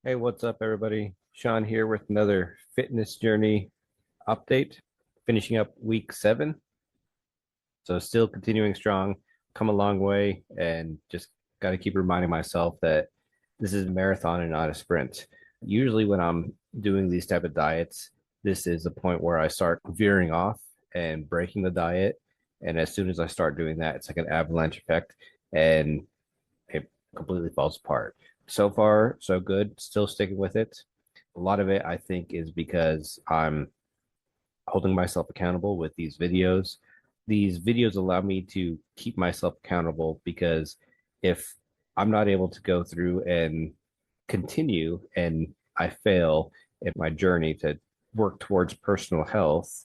Hey, what's up, everybody? Sean here with another fitness journey update, finishing up week 7. So, still continuing strong, come a long way, and just got to keep reminding myself that this is a marathon and not a sprint. Usually, when I'm doing these type of diets, this is the point where I start veering off and breaking the diet. And as soon as I start doing that, it's like an avalanche effect, and it completely falls apart. So far, so good. Still sticking with it. A lot of it, I think, is because I'm holding myself accountable with these videos. These videos allow me to keep myself accountable because if I'm not able to go through and continue and I fail in my journey to work towards personal health,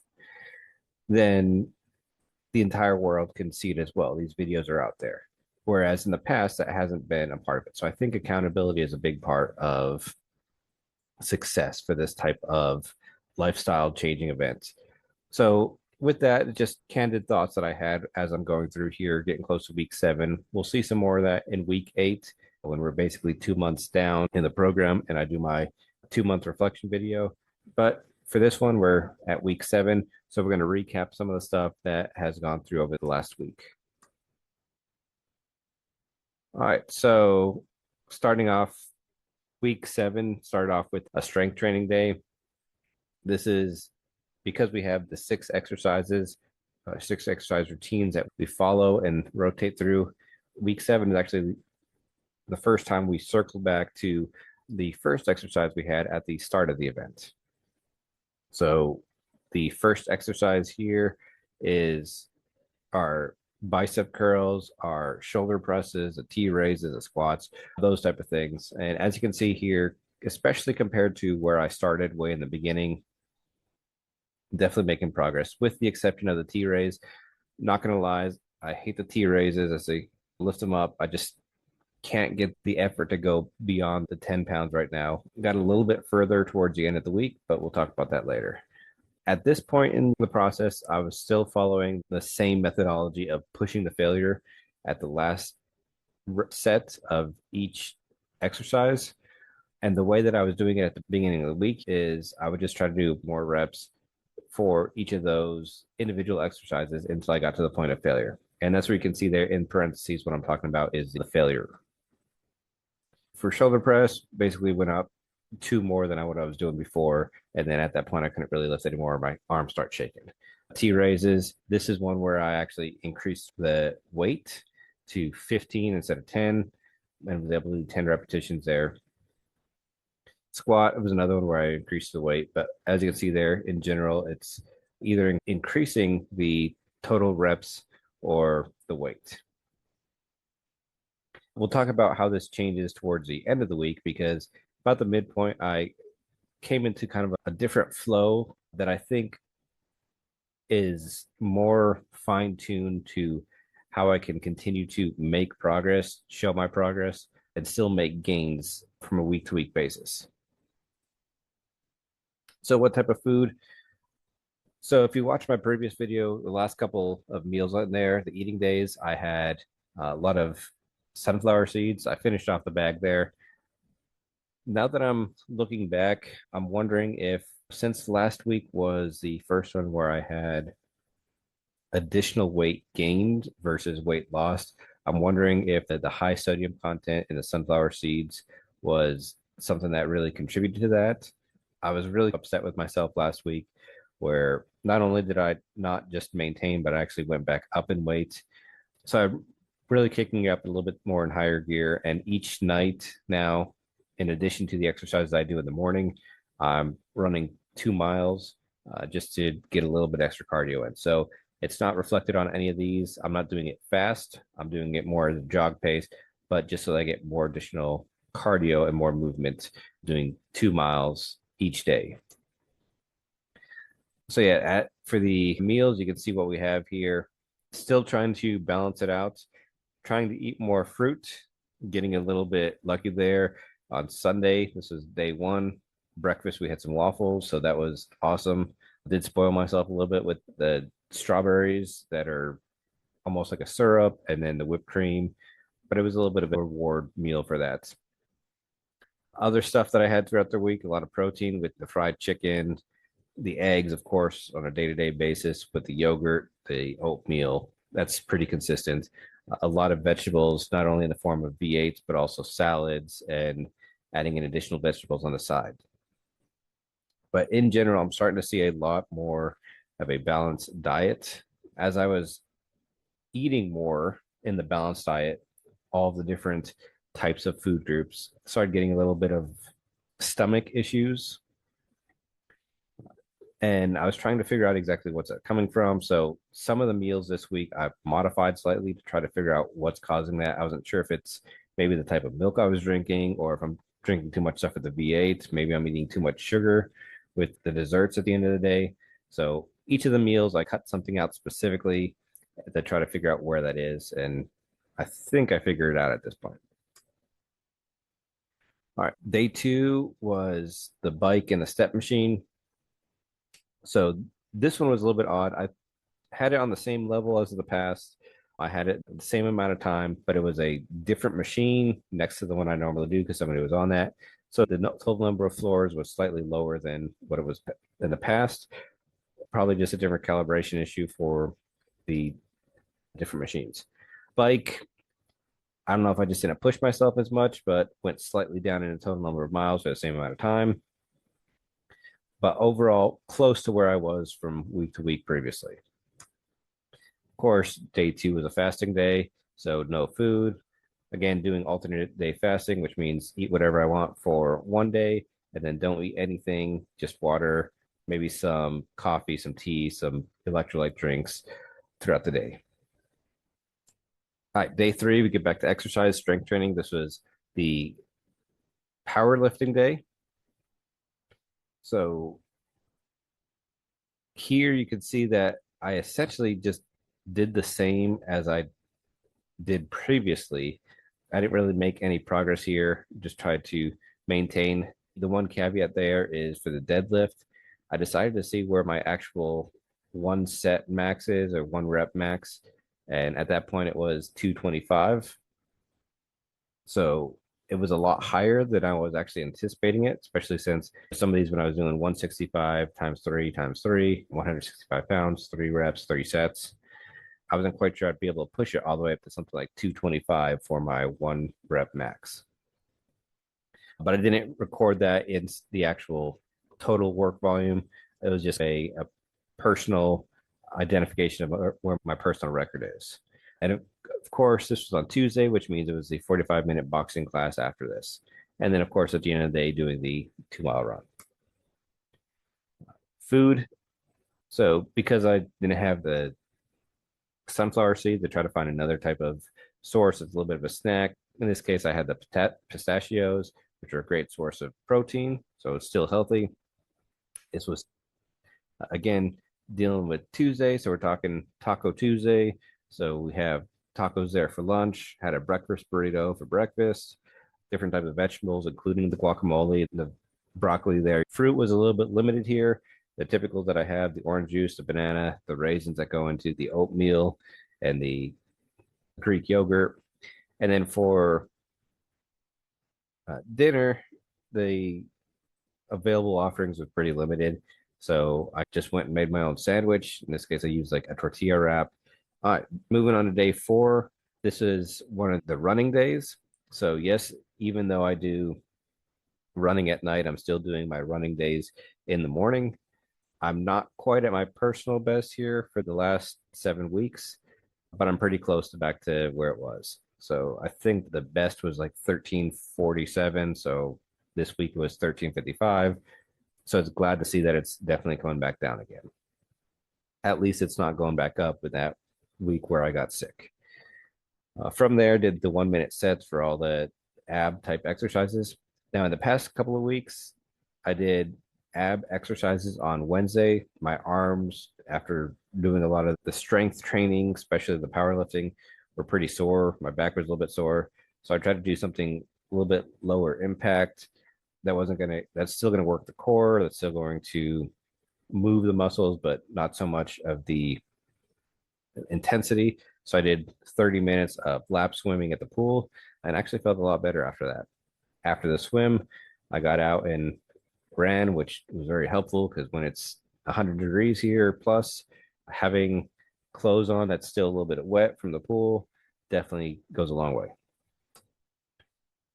then the entire world can see it as well. These videos are out there. Whereas in the past, that hasn't been a part of it. So I think accountability is a big part of success for this type of lifestyle changing event. So with that, just candid thoughts that I had as I'm going through here, getting close to week 7. We'll see some more of that in week 8 when we're basically 2 months down in the program and I do my 2 month reflection video. But for this one, we're at week 7. So we're going to recap some of the stuff that has gone through over the last week. All right. So starting off week 7, started off with a strength training day. This is because we have the 6 exercise routines that we follow and rotate through. Week 7 is actually the first time we circled back to the first exercise we had at the start of the event. So the first exercise here is our bicep curls, our shoulder presses, the T raises, the squats, those type of things. And as you can see here, especially compared to where I started way in the beginning, definitely making progress with the exception of the T raise. Not gonna lie, I hate the T raises as they lift them up. I just can't get the effort to go beyond the 10 pounds right now. Got a little bit further towards the end of the week, but we'll talk about that later. At this point in the process, I was still following the same methodology of pushing the failure at the last set of each exercise. And the way that I was doing it at the beginning of the week is I would just try to do more reps for each of those individual exercises until I got to the point of failure. And that's where you can see there in parentheses what I'm talking about is the failure. For shoulder press, basically went up 2 more than what I was doing before. And then at that point, I couldn't really lift anymore. My arms start shaking. T raises, this is one where I actually increased the weight to 15 instead of 10 and was able to do 10 repetitions there. Squat was another one where I increased the weight, but as you can see there, in general, it's either increasing the total reps or the weight. We'll talk about how this changes towards the end of the week because about the midpoint, I came into kind of a different flow that I think is more fine-tuned to how I can continue to make progress, show my progress, and still make gains from a week-to-week basis. So what type of food? So if you watch my previous video, the last couple of meals in there, the eating days, I had a lot of sunflower seeds. I finished off the bag there. Now that I'm looking back, I'm wondering if since last week was the first one where I had additional weight gained versus weight lost, I'm wondering if the high sodium content in the sunflower seeds was something that really contributed to that. I was really upset with myself last week where not only did I not just maintain, but I actually went back up in weight. So I'm really kicking up a little bit more in higher gear. And each night now, in addition to the exercises I do in the morning, I'm running 2 miles just to get a little bit extra cardio in. So it's not reflected on any of these. I'm not doing it fast. I'm doing it more as a jog pace, but just so I get more additional cardio and more movement, doing 2 miles each day. So yeah, for the meals, you can see what we have here. Still trying to balance it out, trying to eat more fruit, getting a little bit lucky there. On Sunday, this is day 1. Breakfast, we had some waffles, so that was awesome. I did spoil myself a little bit with the strawberries that are almost like a syrup and then the whipped cream, but it was a little bit of a reward meal for that. Other stuff that I had throughout the week, a lot of protein with the fried chicken, the eggs, of course, on a day-to-day basis, with the yogurt, the oatmeal. That's pretty consistent. A lot of vegetables, not only in the form of V8s, but also salads and adding in additional vegetables on the side. But in general, I'm starting to see a lot more of a balanced diet. As I was eating more in the balanced diet, all of the different types of food groups, started getting a little bit of stomach issues. And I was trying to figure out exactly what's that coming from. So some of the meals this week I've modified slightly to try to figure out what's causing that. I wasn't sure if it's maybe the type of milk I was drinking, or if I'm drinking too much stuff with the V8. Maybe I'm eating too much sugar with the desserts at the end of the day. So each of the meals, I cut something out specifically to try to figure out where that is. And I think I figured it out at this point. All right. Day two was the bike and the step machine. So this one was a little bit odd. I had it on the same level as the past. I had it the same amount of time, but it was a different machine next to the one I normally do because somebody was on that. So the total number of floors was slightly lower than what it was in the past. Probably just a different calibration issue for the different machines. Bike, I don't know if I just didn't push myself as much, but went slightly down in the total number of miles for the same amount of time. But overall, close to where I was from week to week previously. Of course, day two was a fasting day, so no food. Again, doing alternate day fasting, which means eat whatever I want for one day and then don't eat anything, just water, maybe some coffee, some tea, some electrolyte drinks throughout the day. All right, day three, we get back to exercise, strength training. This was the powerlifting day. So here you can see that I essentially just did the same as I did previously. I didn't really make any progress here, just tried to maintain. The one caveat there is for the deadlift, I decided to see where my actual one set max is, or one rep max. And at that point, it was 225. So it was a lot higher than I was actually anticipating it, especially since some of these, when I was doing 165 times 3, 165 pounds, 3 reps, 3 sets, I wasn't quite sure I'd be able to push it all the way up to something like 225 for my one rep max. But I didn't record that in the actual total work volume. It was just a personal identification of where my personal record is. And of course, this was on Tuesday, which means it was the 45-minute boxing class after this. And then, of course, at the end of the day, doing the 2 mile run. Food. So because I didn't have the sunflower seeds, I try to find another type of source. It's a little bit of a snack. In this case, I had the pistachios, which are a great source of protein. So it's still healthy. This was, again, dealing with Tuesday. So we're talking Taco Tuesday. So we have tacos there for lunch, had a breakfast burrito for breakfast, different types of vegetables, including the guacamole, the broccoli there. Fruit was a little bit limited here. The typical that I have, the orange juice, the banana, the raisins that go into the oatmeal, and the Greek yogurt. And then for dinner, the available offerings were pretty limited. So I just went and made my own sandwich. In this case, I used like a tortilla wrap. All right, moving on to day four. This is one of the running days. So yes, even though I do running at night, I'm still doing my running days in the morning. I'm not quite at my personal best here for the last 7 weeks, but I'm pretty close to back to where it was. So I think the best was like 1347. So this week was 1355. So it's glad to see that it's definitely coming back down again. At least it's not going back up with that week where I got sick. From there, did the 1 minute sets for all the ab type exercises. Now, in the past couple of weeks, I did ab exercises on Wednesday. My arms, after doing a lot of the strength training, especially the powerlifting, were pretty sore. My back was a little bit sore. So I tried to do something a little bit lower impact. That's still gonna work the core. That's still going to move the muscles, but not so much of the intensity. So I did 30 minutes of lap swimming at the pool and actually felt a lot better after that. After the swim, I got out and ran, which was very helpful because when it's 100 degrees here plus, having clothes on that's still a little bit wet from the pool definitely goes a long way.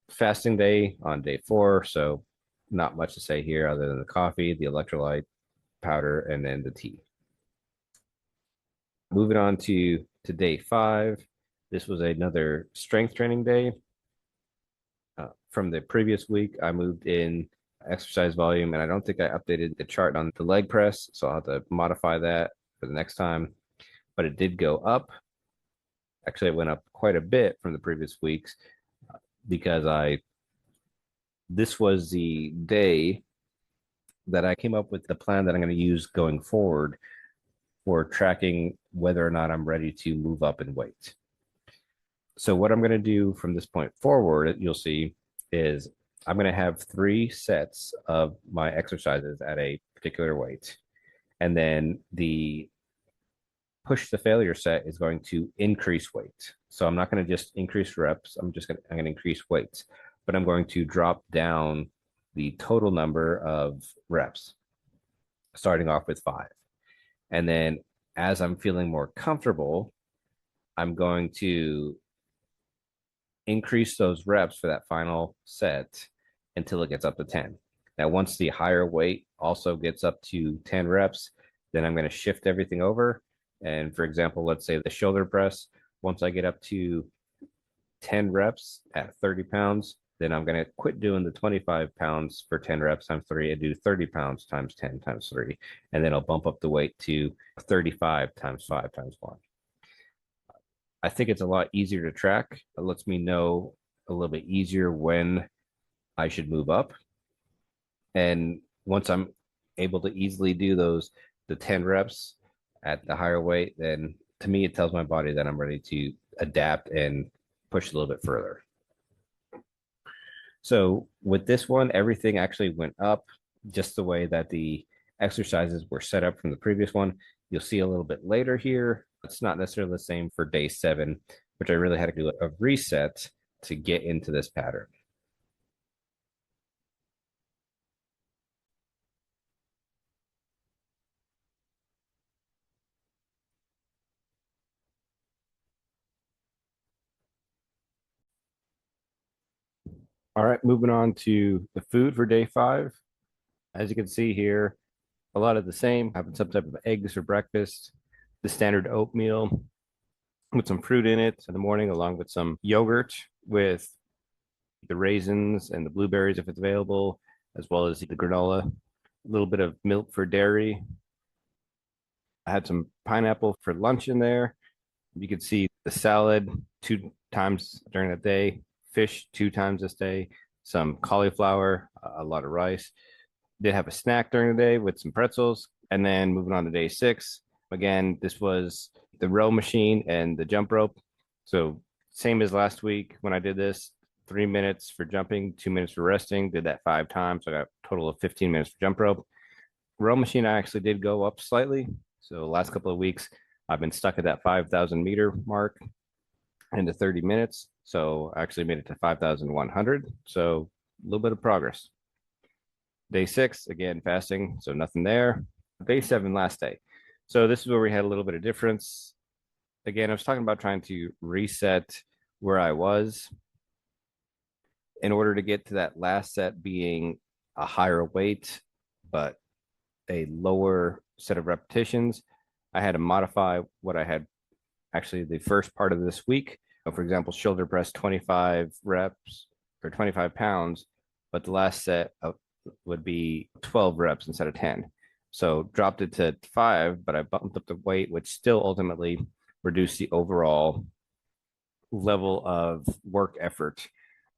Fasting day on day 4, so not much to say here other than the coffee, the electrolyte powder, and then the tea. Moving on to day 5. This was another strength training day. From the previous week, I moved in exercise volume, and I don't think I updated the chart on the leg press, so I'll have to modify that for the next time. But it did go up. Actually, it went up quite a bit from the previous weeks because this was the day that I came up with the plan that I'm going to use going forward for tracking whether or not I'm ready to move up in weight. So what I'm going to do from this point forward, you'll see, is I'm going to have 3 sets of my exercises at a particular weight. And then the push the failure set is going to increase weight. So I'm not going to just increase reps. I'm going to increase weights, but I'm going to drop down the total number of reps, starting off with 5. And then as I'm feeling more comfortable, I'm going to increase those reps for that final set until it gets up to 10. Now, once the higher weight also gets up to 10 reps, then I'm going to shift everything over. And for example, let's say the shoulder press, once I get up to 10 reps at 30 pounds, then I'm going to quit doing the 25 pounds for 10 reps times 3 and do 30 pounds times 10 times 3. And then I'll bump up the weight to 35 times 5 times 1. I think it's a lot easier to track. It lets me know a little bit easier when I should move up. And once I'm able to easily do the 10 reps at the higher weight, then to me, it tells my body that I'm ready to adapt and push a little bit further. So with this one, everything actually went up just the way that the exercises were set up from the previous one. You'll see a little bit later here. It's not necessarily the same for day 7, which I really had to do a reset to get into this pattern. All right, moving on to the food for day 5. As you can see here, a lot of the same, having some type of eggs for breakfast, the standard oatmeal with some fruit in it in the morning, along with some yogurt with the raisins and the blueberries if it's available, as well as the granola, a little bit of milk for dairy. I had some pineapple for lunch in there. You could see the salad 2 times during the day, fish 2 times this day, some cauliflower, a lot of rice. Did have a snack during the day with some pretzels. And then moving on to day 6, again, this was the row machine and the jump rope. So same as last week when I did this, 3 minutes for jumping, 2 minutes for resting. Did that 5 times. So I got a total of 15 minutes for jump rope. Row machine, I actually did go up slightly. So the last couple of weeks, I've been stuck at that 5,000 meter mark into 30 minutes. So I actually made it to 5,100. So a little bit of progress. Day 6, again, fasting. So nothing there. Day 7, last day. So this is where we had a little bit of difference. Again, I was talking about trying to reset where I was in order to get to that last set being a higher weight, but a lower set of repetitions. I had to modify what I had actually the first part of this week. So for example, shoulder press 25 reps for 25 pounds, but the last set would be 12 reps instead of 10. So dropped it to 5, but I bumped up the weight, which still ultimately reduced the overall level of work effort.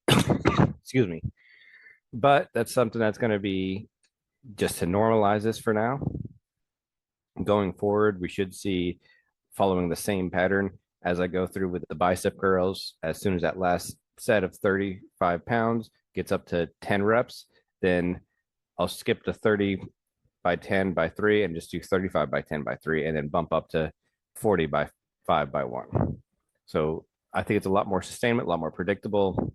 Excuse me. But that's something that's going to be just to normalize this for now. Going forward, we should see following the same pattern as I go through with the bicep curls. As soon as that last set of 35 pounds gets up to 10 reps, then I'll skip to 30 by 10 by 3 and just do 35 by 10 by 3 and then bump up to 40 by 5 by 1. So I think it's a lot more sustainable, a lot more predictable.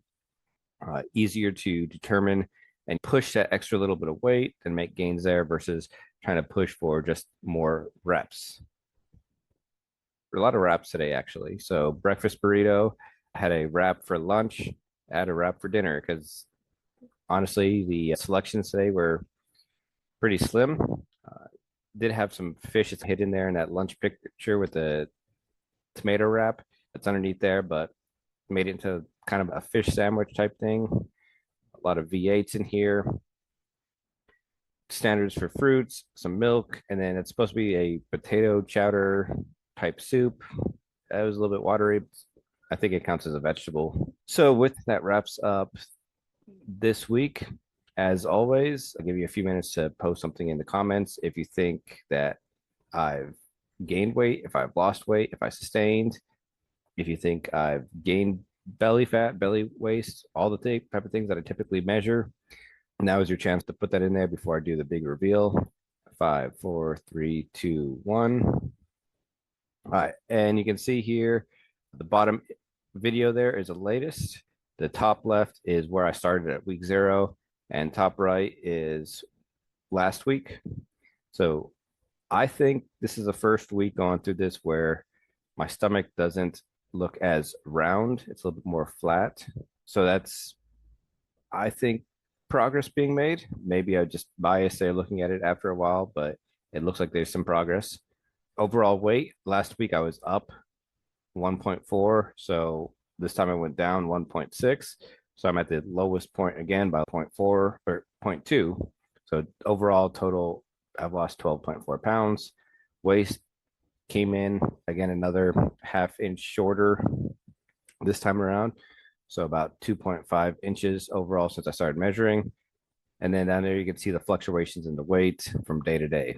easier to determine and push that extra little bit of weight and make gains there versus trying to push for just more reps. A lot of wraps today, actually. So breakfast burrito, I had a wrap for lunch, I had a wrap for dinner because honestly, the selections today were pretty slim. Uh, did have some fish that's hidden there in that lunch picture with the tomato wrap that's underneath there, but made it into kind of a fish sandwich type thing. A lot of V8s in here. Standards for fruits, some milk, and then it's supposed to be a potato chowder type soup. That was a little bit watery. I think it counts as a vegetable. So with that wraps up this week. As always, I'll give you a few minutes to post something in the comments if you think that I've gained weight, if I've lost weight, if I sustained, if you think I've gained belly fat, belly waist, all the type of things that I typically measure. Now is your chance to put that in there before I do the big reveal. 5, 4, 3, 2, 1. All right, and you can see here the bottom video there is the latest. The top left is where I started at week 0, and top right is last week. So I think this is the first week going through this where my stomach doesn't look as round. It's a little bit more flat. So that's, I think, progress being made. Maybe I just biased there looking at it after a while, but it looks like there's some progress. Overall weight, last week I was up 1.4. So this time I went down 1.6. So I'm at the lowest point again by 0.4 or 0.2. So overall total, I've lost 12.4 pounds. Waist came in again another half-inch shorter this time around. So about 2.5 inches overall since I started measuring. And then down there you can see the fluctuations in the weight from day to day.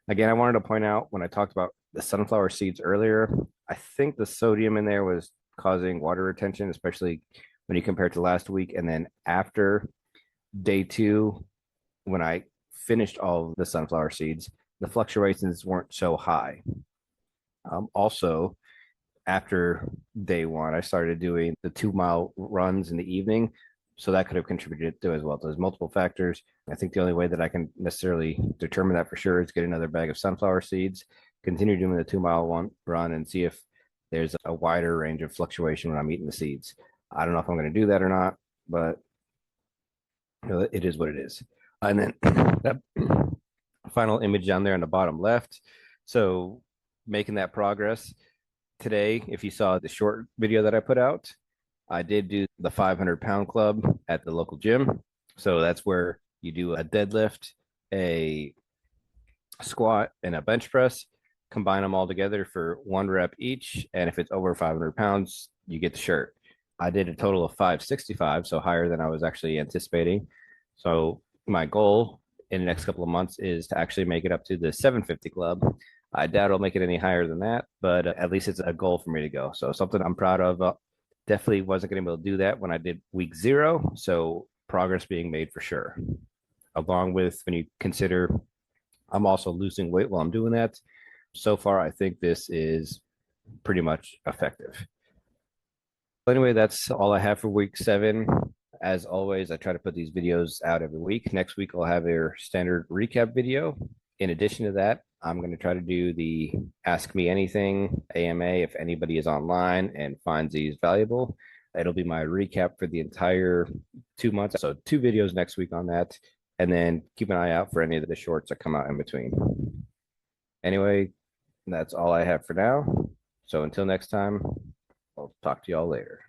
Again, I wanted to point out when I talked about the sunflower seeds earlier, I think the sodium in there was causing water retention, especially when you compare it to last week. And then after day 2, when I finished all of the sunflower seeds, the fluctuations weren't so high. Also, after day 1, I started doing the 2-mile runs in the evening. So that could have contributed to as well. So there's multiple factors. I think the only way that I can necessarily determine that for sure is get another bag of sunflower seeds, continue doing the 2-mile run, and see if there's a wider range of fluctuation when I'm eating the seeds. I don't know if I'm going to do that or not, but it is what it is. And then that final image down there on the bottom left. So making that progress today, if you saw the short video that I put out, I did do the 500-pound club at the local gym. So that's where you do a deadlift, a squat, and a bench press, combine them all together for 1 rep each. And if it's over 500 pounds, you get the shirt. I did a total of 565, so higher than I was actually anticipating. So my goal in the next couple of months is to actually make it up to the 750 club. I doubt I'll make it any higher than that, but at least it's a goal for me to go. So something I'm proud of. Definitely wasn't going to be able to do that when I did week 0. So progress being made for sure. Along with when you consider I'm also losing weight while I'm doing that. So far, I think this is pretty much effective. Anyway, that's all I have for week 7. As always, I try to put these videos out every week. Next week, I'll have a standard recap video. In addition to that, I'm going to try to do the Ask Me Anything AMA if anybody is online and finds these valuable. It'll be my recap for the entire 2 months. So 2 videos next week on that. And then keep an eye out for any of the shorts that come out in between. Anyway, that's all I have for now. So until next time, I'll talk to y'all later.